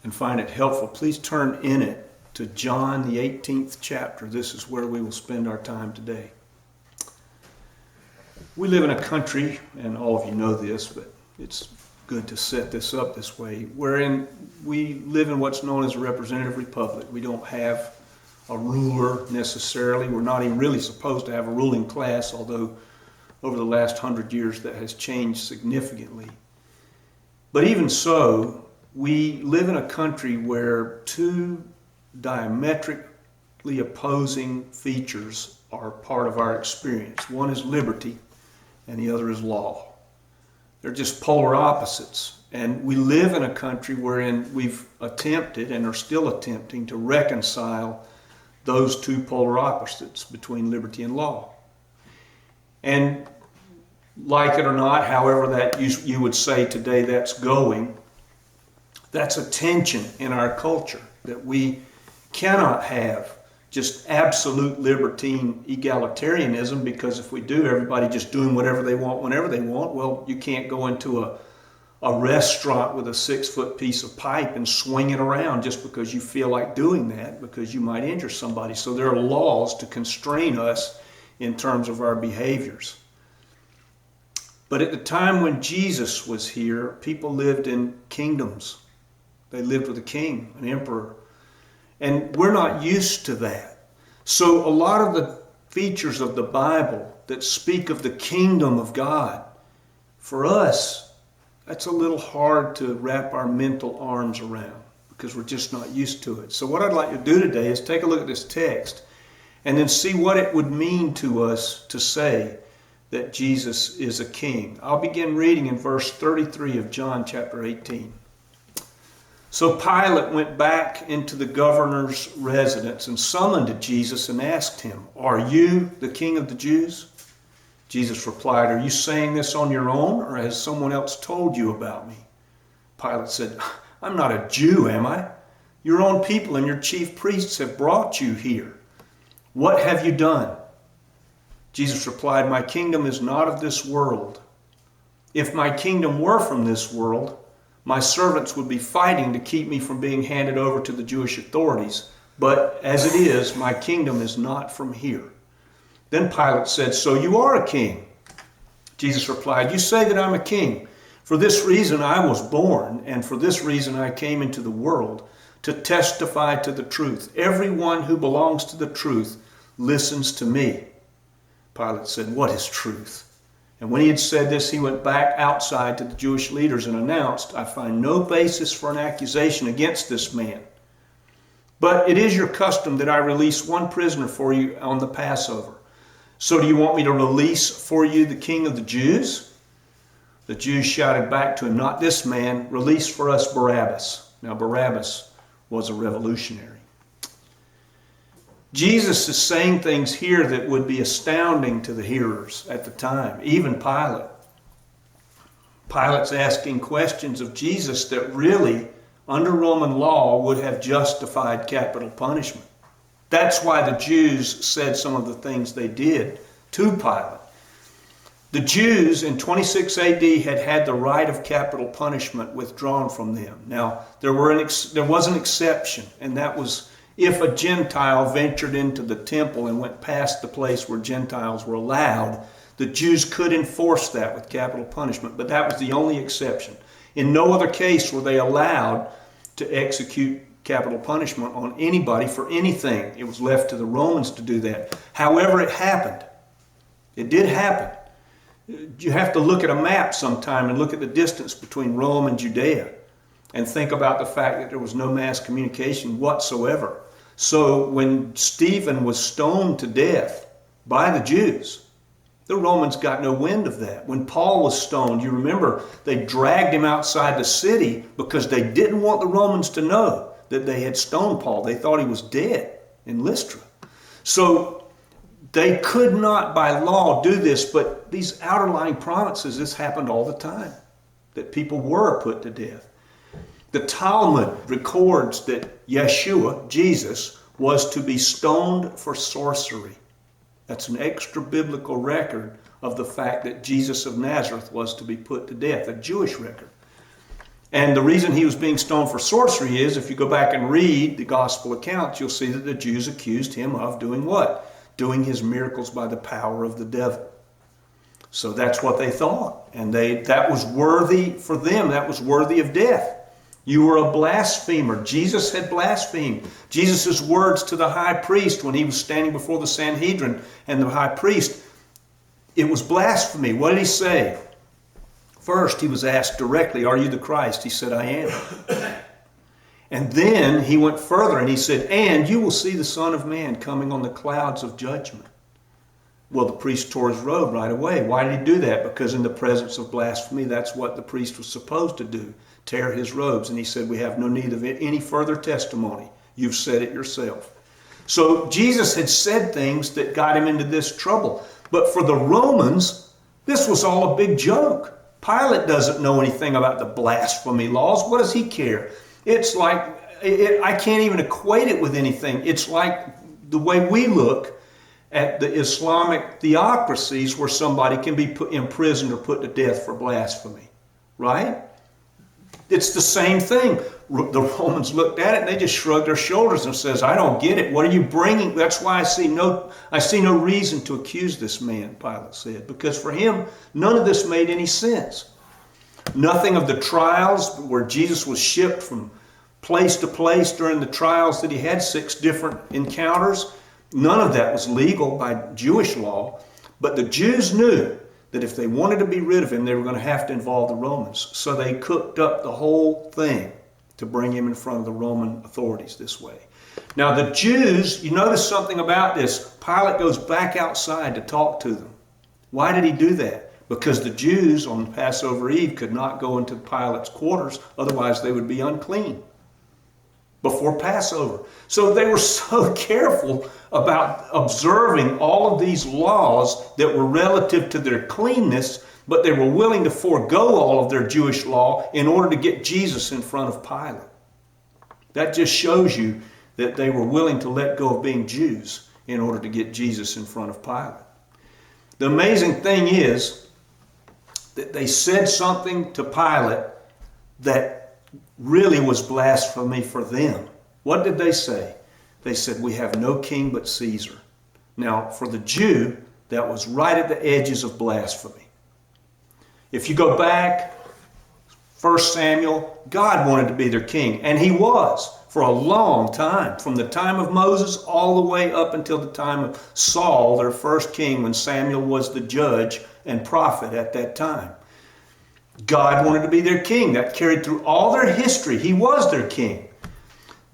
and find it helpful, please turn in it to John, the 18th chapter. This is where we will spend our time today. We live in a country, and all of you know this, but it's good to set this up this way, wherein we live in what's known as a representative republic. We don't have a ruler necessarily. We're not even really supposed to have a ruling class, although over the last 100 years that has changed significantly. But even so, we live in a country where two diametrically opposing features are part of our experience. One is liberty, and the other is law. They're just polar opposites. And we live in a country wherein we've attempted and are still attempting to reconcile those two polar opposites between liberty and law. And like it or not, however that you would say today that's going, that's a tension in our culture, that we cannot have just absolute libertine egalitarianism, because if we do, everybody just doing whatever they want whenever they want, well, you can't go into a restaurant with a 6-foot piece of pipe and swing it around just because you feel like doing that, because you might injure somebody. So there are laws to constrain us in terms of our behaviors. But at the time when Jesus was here, people lived in kingdoms. They lived with a king, an emperor. And we're not used to that. So a lot of the features of the Bible that speak of the kingdom of God, for us, that's a little hard to wrap our mental arms around because we're just not used to it. So what I'd like to do today is take a look at this text and then see what it would mean to us to say that Jesus is a king. I'll begin reading in verse 33 of John chapter 18. So Pilate went back into the governor's residence and summoned Jesus and asked him, "Are you the king of the Jews?" Jesus replied, "Are you saying this on your own, or has someone else told you about me?" Pilate said, "I'm not a Jew, am I? Your own people and your chief priests have brought you here. What have you done?" Jesus replied, "My kingdom is not of this world. If my kingdom were from this world, my servants would be fighting to keep me from being handed over to the Jewish authorities. But as it is, my kingdom is not from here." Then Pilate said, "So you are a king?" Jesus replied, "You say that I'm a king. For this reason I was born, and for this reason I came into the world, to testify to the truth. Everyone who belongs to the truth listens to me." Pilate said, "What is truth?" And when he had said this, he went back outside to the Jewish leaders and announced, "I find no basis for an accusation against this man. But it is your custom that I release one prisoner for you on the Passover. So do you want me to release for you the king of the Jews?" The Jews shouted back to him, "Not this man. Release for us Barabbas." Now Barabbas was a revolutionary. Jesus is saying things here that would be astounding to the hearers at the time, even Pilate. Pilate's asking questions of Jesus that really, under Roman law, would have justified capital punishment. That's why the Jews said some of the things they did to Pilate. The Jews in 26 AD had had the right of capital punishment withdrawn from them. Now, there was an exception, and that was if a Gentile ventured into the temple and went past the place where Gentiles were allowed, the Jews could enforce that with capital punishment, but that was the only exception. In no other case were they allowed to execute capital punishment on anybody for anything. It was left to the Romans to do that. However, it happened. It did happen. You have to look at a map sometime and look at the distance between Rome and Judea and think about the fact that there was no mass communication whatsoever. So when Stephen was stoned to death by the Jews, the Romans got no wind of that. When Paul was stoned, you remember, they dragged him outside the city because they didn't want the Romans to know that they had stoned Paul. They thought he was dead in Lystra. So they could not by law do this, but these outerlying provinces, this happened all the time, that people were put to death. The Talmud records that Yeshua, Jesus, was to be stoned for sorcery. That's an extra biblical record of the fact that Jesus of Nazareth was to be put to death, a Jewish record. And the reason he was being stoned for sorcery is, if you go back and read the gospel accounts, you'll see that the Jews accused him of doing what? Doing his miracles by the power of the devil. So that's what they thought. And that was worthy for them. That was worthy of death. You were a blasphemer. Jesus had blasphemed. Jesus' words to the high priest when he was standing before the Sanhedrin and the high priest, it was blasphemy. What did he say? First, he was asked directly, "Are you the Christ?" He said, "I am." And then he went further and he said, "And you will see the Son of Man coming on the clouds of judgment." Well, the priest tore his robe right away. Why did he do that? Because in the presence of blasphemy, that's what the priest was supposed to do, tear his robes. And he said, "We have no need of any further testimony. You've said it yourself." So Jesus had said things that got him into this trouble. But for the Romans, this was all a big joke. Pilate doesn't know anything about the blasphemy laws. What does he care? It's like, I can't even equate it with anything. It's like the way we look at the Islamic theocracies where somebody can be imprisoned or put to death for blasphemy, right? It's the same thing. The Romans looked at it and they just shrugged their shoulders and says, "I don't get it. What are you bringing?" That's why I see no reason to accuse this man, Pilate said, because for him, none of this made any sense. Nothing of the trials where Jesus was shipped from place to place during the trials that he had, 6 different encounters. None of that was legal by Jewish law. But the Jews knew that if they wanted to be rid of him, they were going to have to involve the Romans. So they cooked up the whole thing to bring him in front of the Roman authorities this way. Now the Jews, you notice something about this. Pilate goes back outside to talk to them. Why did he do that? Because the Jews on Passover Eve could not go into Pilate's quarters, otherwise they would be unclean before Passover. So they were so careful about observing all of these laws that were relative to their cleanness, but they were willing to forego all of their Jewish law in order to get Jesus in front of Pilate. That just shows you that they were willing to let go of being Jews in order to get Jesus in front of Pilate. The amazing thing is that they said something to Pilate that really was blasphemy for them. What did they say? They said, "We have no king but Caesar." Now, for the Jew, that was right at the edges of blasphemy. If you go back, 1 Samuel, God wanted to be their king, and he was for a long time, from the time of Moses all the way up until the time of Saul, their first king, when Samuel was the judge and prophet at that time. God wanted to be their king. That carried through all their history. He was their king.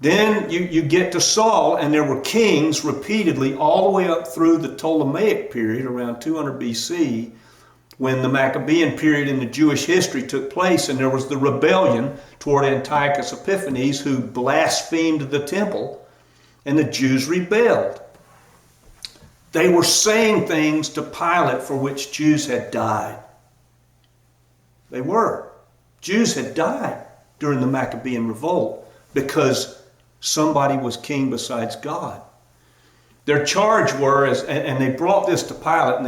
Then you get to Saul, and there were kings repeatedly all the way up through the Ptolemaic period around 200 BC, when the Maccabean period in the Jewish history took place, and there was the rebellion toward Antiochus Epiphanes, who blasphemed the temple, and the Jews rebelled. They were saying things to Pilate for which Jews had died. They were. Jews had died during the Maccabean revolt because somebody was king besides God. Their charge were, and they brought this to Pilate, and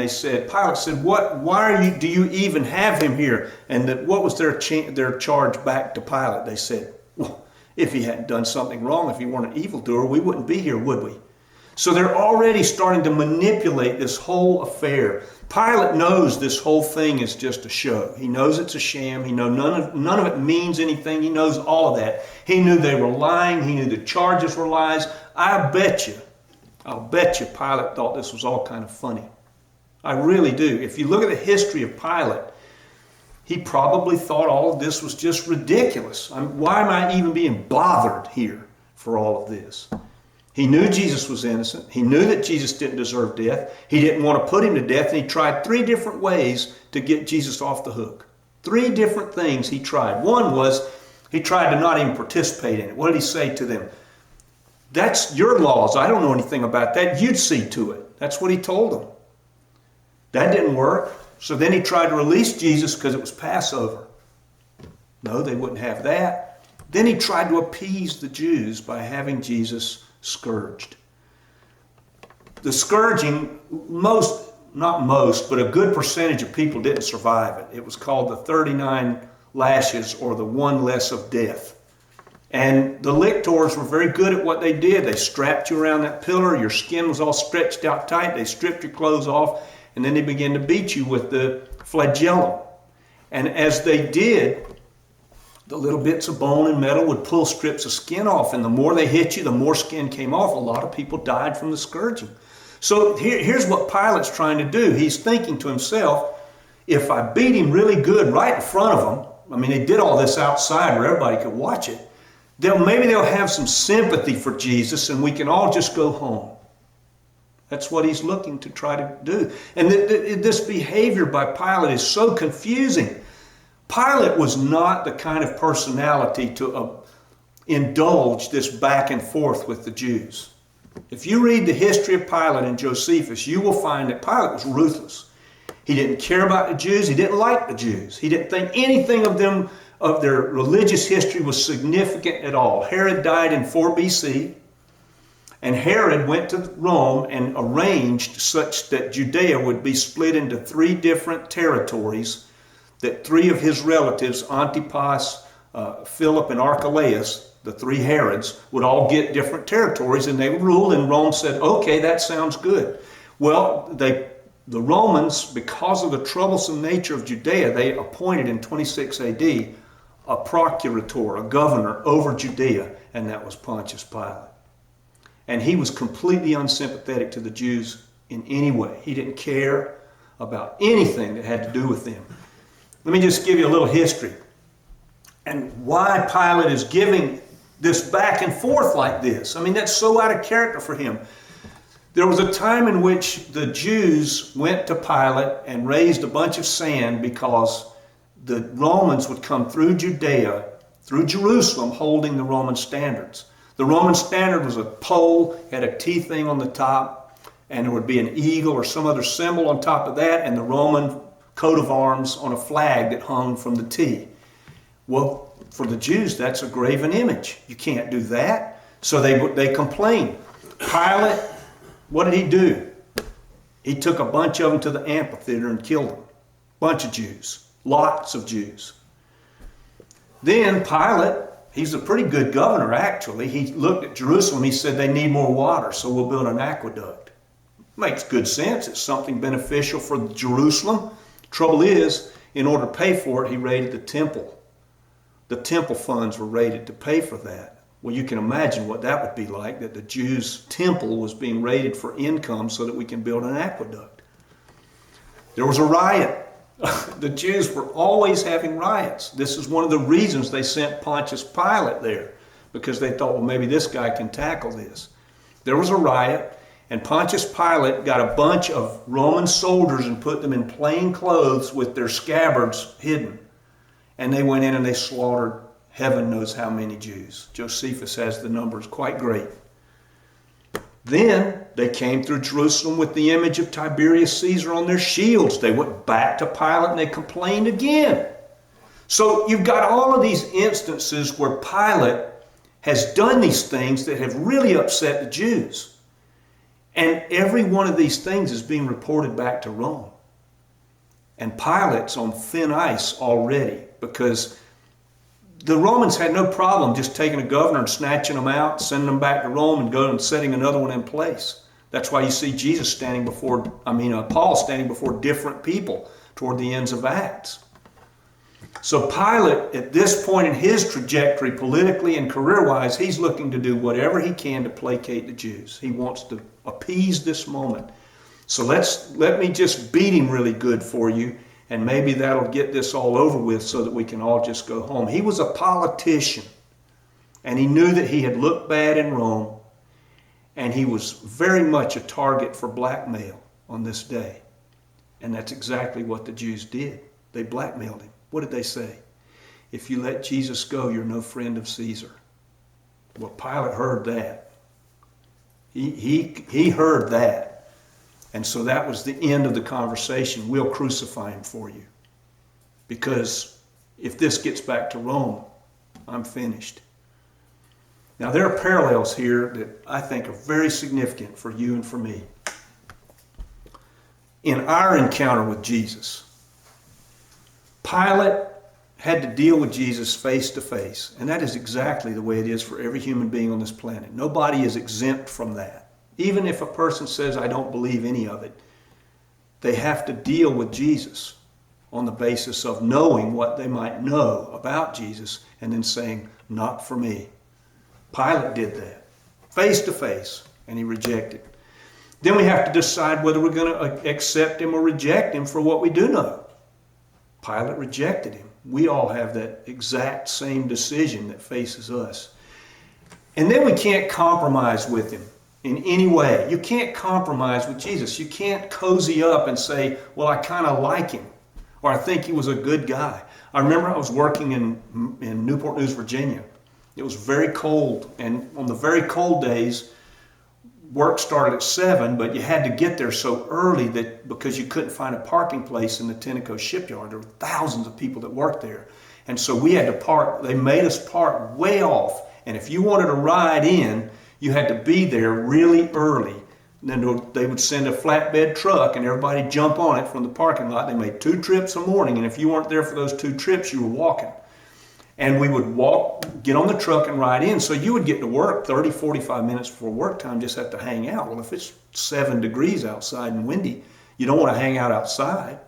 Pilate said, do you even have him here? And what was their charge back to Pilate? They said, well, if he hadn't done something wrong, if he weren't an evildoer, we wouldn't be here, would we? So they're already starting to manipulate this whole affair. Pilate knows this whole thing is just a show. He knows it's a sham. He knows none of it means anything. He knows all of that. He knew they were lying. He knew the charges were lies. I'll bet you Pilate thought this was all kind of funny. I really do. If you look at the history of Pilate, he probably thought all of this was just ridiculous. Why am I even being bothered here for all of this? He knew Jesus was innocent. He knew that Jesus didn't deserve death. He didn't want to put him to death, and he tried 3 different ways to get Jesus off the hook. 3 different things he tried. One was he tried to not even participate in it. What did he say to them? That's your laws. I don't know anything about that. You'd see to it. That's what he told them. That didn't work. So then he tried to release Jesus because it was Passover. No, they wouldn't have that. Then he tried to appease the Jews by having Jesus scourged. The scourging, not most, but a good percentage of people didn't survive it. It was called the 39 lashes or the one less of death. And the lictors were very good at what they did. They strapped you around that pillar. Your skin was all stretched out tight. They stripped your clothes off, and then they began to beat you with the flagellum. And as they did, the little bits of bone and metal would pull strips of skin off. And the more they hit you, the more skin came off. A lot of people died from the scourging. So here's what Pilate's trying to do. He's thinking to himself, if I beat him really good right in front of him, I mean, they did all this outside where everybody could watch it, maybe they'll have some sympathy for Jesus and we can all just go home. That's what he's looking to try to do. And this behavior by Pilate is so confusing. Pilate was not the kind of personality to indulge this back and forth with the Jews. If you read the history of Pilate and Josephus, you will find that Pilate was ruthless. He didn't care about the Jews. He didn't like the Jews. He didn't think anything of them, of their religious history, was significant at all. Herod died in 4 BC, and Herod went to Rome and arranged such that Judea would be split into 3 different territories, that 3 of his relatives, Antipas, Philip, and Archelaus, the 3 Herods, would all get different territories and they would rule, and Rome said, okay, that sounds good. Well, the Romans, because of the troublesome nature of Judea, they appointed in 26 AD a procurator, a governor over Judea, and that was Pontius Pilate. And he was completely unsympathetic to the Jews in any way. He didn't care about anything that had to do with them. Let me just give you a little history and why Pilate is giving this back and forth like this. I mean, that's so out of character for him. There was a time in which the Jews went to Pilate and raised a bunch of sand because the Romans would come through Judea, through Jerusalem, holding the Roman standards. The Roman standard was a pole, had a T thing on the top, and there would be an eagle or some other symbol on top of that, and the Roman coat of arms on a flag that hung from the T. Well, for the Jews, that's a graven image. You can't do that. So they complained. Pilate, what did he do? He took a bunch of them to the amphitheater and killed them. Bunch of Jews. Lots of Jews. Then Pilate, he's a pretty good governor actually. He looked at Jerusalem. He said they need more water, so we'll build an aqueduct. Makes good sense. It's something beneficial for Jerusalem. Trouble is, in order to pay for it, he raided the temple. The temple funds were raided to pay for that. Well, you can imagine what that would be like, that the Jews' temple was being raided for income so that we can build an aqueduct. There was a riot. The Jews were always having riots. This is one of the reasons they sent Pontius Pilate there, because they thought, well, maybe this guy can tackle this. There was a riot, and Pontius Pilate got a bunch of Roman soldiers and put them in plain clothes with their scabbards hidden. And they went in and they slaughtered heaven knows how many Jews. Josephus has the numbers quite great. Then they came through Jerusalem with the image of Tiberius Caesar on their shields. They went back to Pilate and they complained again. So you've got all of these instances where Pilate has done these things that have really upset the Jews. And every one of these things is being reported back to Rome. And Pilate's on thin ice already, because the Romans had no problem just taking a governor and snatching them out, sending them back to Rome and going and setting another one in place. That's why you see Paul standing before different people toward the ends of Acts. So Pilate, at this point in his trajectory, politically and career-wise, he's looking to do whatever he can to placate the Jews. He wants to appease this moment. So let me just beat him really good for you, and maybe that'll get this all over with so that we can all just go home. He was a politician, and he knew that he had looked bad in Rome, and he was very much a target for blackmail on this day. And that's exactly what the Jews did. They blackmailed him. What did they say? If you let Jesus go, you're no friend of Caesar. Well, Pilate heard that. He heard that. And so that was the end of the conversation. We'll crucify him for you. Because if this gets back to Rome, I'm finished. Now there are parallels here that I think are very significant for you and for me. In our encounter with Jesus, Pilate had to deal with Jesus face to face. And that is exactly the way it is for every human being on this planet. Nobody is exempt from that. Even if a person says, I don't believe any of it, they have to deal with Jesus on the basis of knowing what they might know about Jesus and then saying, not for me. Pilate did that, face to face, and he rejected. Then we have to decide whether we're going to accept him or reject him for what we do know. Pilate rejected him. We all have that exact same decision that faces us. And then we can't compromise with him in any way. You can't compromise with Jesus. You can't cozy up and say, well, I kind of like him, or I think he was a good guy. I remember I was working in Newport News, Virginia. It was very cold, and on the very cold days, work started at 7, but you had to get there so early that because you couldn't find a parking place in the Tenneco shipyard. There were thousands of people that worked there. And so we had to park. They made us park way off. And if you wanted to ride in, you had to be there really early. And then they would send a flatbed truck and everybody jump on it from the parking lot. They made 2 trips a morning. And if you weren't there for those 2 trips, you were walking. And we would walk, get on the truck and ride in. So you would get to work 30, 45 minutes before work time, just have to hang out. Well, if it's 7 degrees outside and windy, you don't want to hang out outside.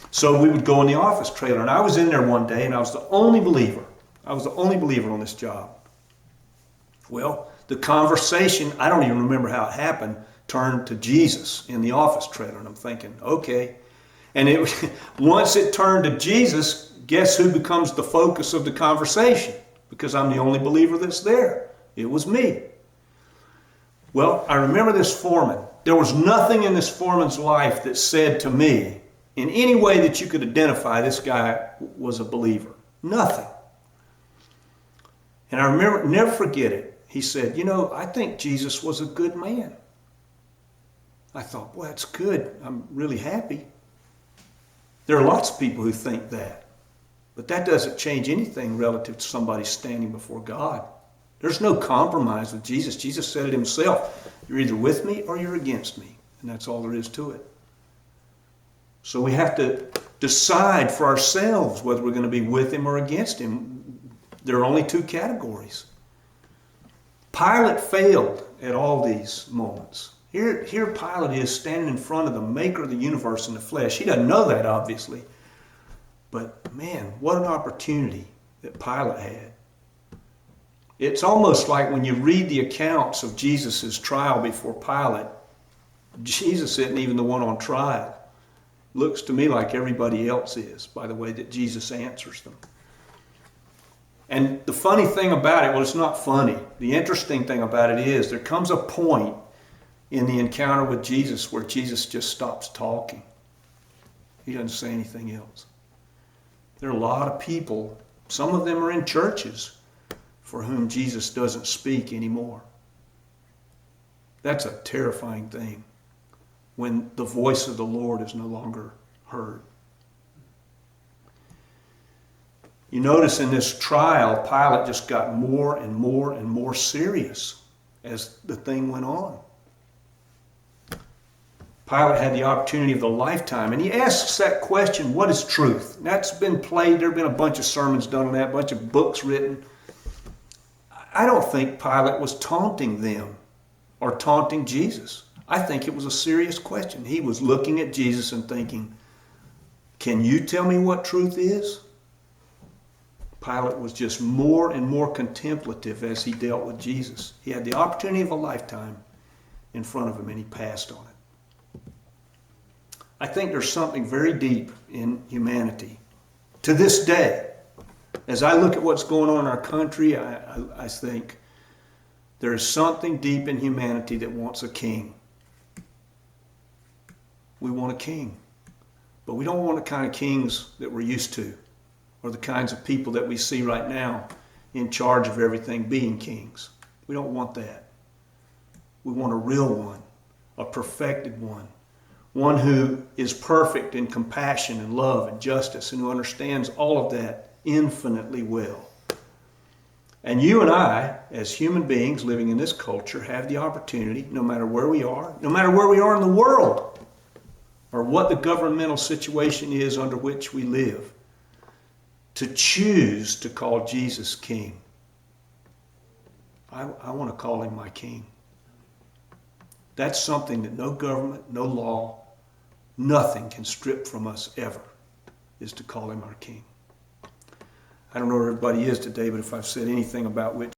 So we would go in the office trailer. And I was in there one day and I was the only believer. I was the only believer on this job. Well, the conversation, I don't even remember how it happened, turned to Jesus in the office trailer. And I'm thinking, okay. And once it turned to Jesus, guess who becomes the focus of the conversation? Because I'm the only believer that's there. It was me. Well, I remember this foreman. There was nothing in this foreman's life that said to me, in any way that you could identify this guy was a believer. Nothing. And I remember, never forget it. He said, I think Jesus was a good man. I thought, well, that's good. I'm really happy. There are lots of people who think that. But that doesn't change anything relative to somebody standing before God. There's no compromise with Jesus. Jesus said it himself. You're either with me or you're against me. And that's all there is to it. So we have to decide for ourselves whether we're going to be with him or against him. There are only 2 categories. Pilate failed at all these moments. Here Pilate is standing in front of the maker of the universe in the flesh. He doesn't know that, obviously. But man, what an opportunity that Pilate had. It's almost like when you read the accounts of Jesus' trial before Pilate, Jesus isn't even the one on trial. Looks to me like everybody else is, by the way that Jesus answers them. And the funny thing about it, well, it's not funny. The interesting thing about it is there comes a point in the encounter with Jesus where Jesus just stops talking. He doesn't say anything else. There are a lot of people, some of them are in churches, for whom Jesus doesn't speak anymore. That's a terrifying thing when the voice of the Lord is no longer heard. You notice in this trial, Pilate just got more and more and more serious as the thing went on. Pilate had the opportunity of a lifetime, and he asks that question, what is truth? That's been played. There have been a bunch of sermons done on that, a bunch of books written. I don't think Pilate was taunting them or taunting Jesus. I think it was a serious question. He was looking at Jesus and thinking, can you tell me what truth is? Pilate was just more and more contemplative as he dealt with Jesus. He had the opportunity of a lifetime in front of him, and he passed on it. I think there's something very deep in humanity. To this day, as I look at what's going on in our country, I think there is something deep in humanity that wants a king. We want a king. But we don't want the kind of kings that we're used to, or the kinds of people that we see right now in charge of everything being kings. We don't want that. We want a real one, a perfected one. One who is perfect in compassion and love and justice, and who understands all of that infinitely well. And you and I, as human beings living in this culture, have the opportunity, no matter where we are in the world, or what the governmental situation is under which we live, to choose to call Jesus King. I want to call him my King. That's something that no government, no law, nothing can strip from us ever, is to call him our King. I don't know where everybody is today, but if I've said anything about which